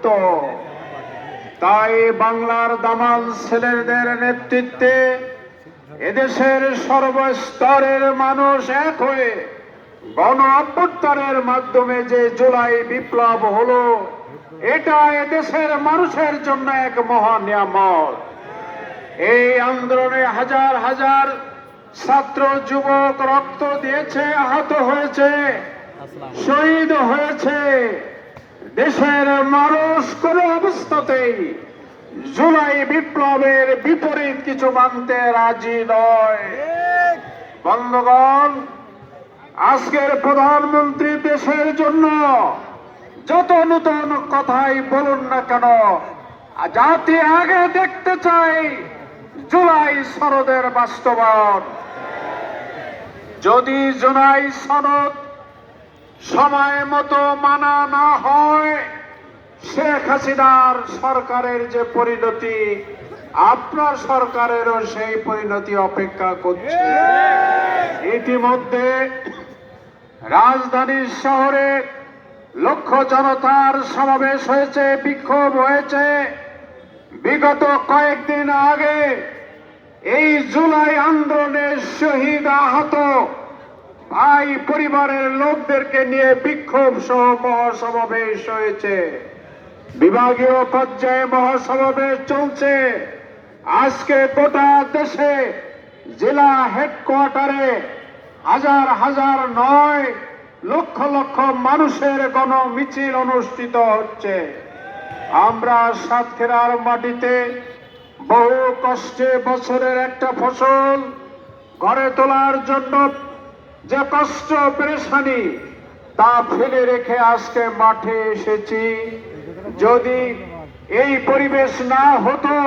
করত। তাই বাংলার দামাল ছেলেদের নেতৃত্বে এদেশের সর্বস্তরের মানুষ এক হয়ে গণ অভ্যুত্থানের মাধ্যমে যে জুলাই বিপ্লব হলো, এটা এদেশের মানুষের জন্য এক মহা নিয়ামত। এই আন্দোলনে হাজার হাজার ছাত্র যুবক রক্ত দিয়েছে, আহত হয়েছে, শহীদ হয়েছে। দেশের মানুষ কোন অবস্থাতেই জুলাই বিপ্লবের বিপরীত কিছু মানতে রাজি নয়। বন্ধুগণ, আজকের প্রধানমন্ত্রী দেশের জন্য যত নতুন কথাই বলুন না কেন, জাতি আগে দেখতে চাই জুলাই সনদের বাস্তবায়ন। যদি জুলাই সনদ সময় মতো মানা না হয়, শেখ হাসিনার সরকারের যে পরিণতি, আপনার সরকারেরও সেই পরিণতি অপেক্ষা করছে। ইতিমধ্যে রাজধানীর শহরে লক্ষ জনতার সমাবেশ হয়েছে, বিক্ষোভ হয়েছে। বিগত কয়েকদিন আগে এই জুলাই আন্দোলনে শহীদ আহত ভাই পরিবারের লোকদেরকে নিয়ে বিক্ষোভ সহ মহাসমাবেশ হয়েছে। বিভাগীয় পর্যায়ে মহাসমাবেশ চলছে। আজকে গোটা দেশে জেলা হেডকোয়ার্টারে হাজার হাজার নয়, লক্ষ লক্ষ মানুষের গণমিছিল অনুষ্ঠিত হচ্ছে। আমরা সাতক্ষীরার মাটিতে বহু কষ্টে বছরের একটা ফসল ঘরে তোলার জন্য যে কষ্ট পেরেশানি, তা ফেলে রেখে আজকে মাঠে এসেছি। যদি এই পরিবেশ না হতো,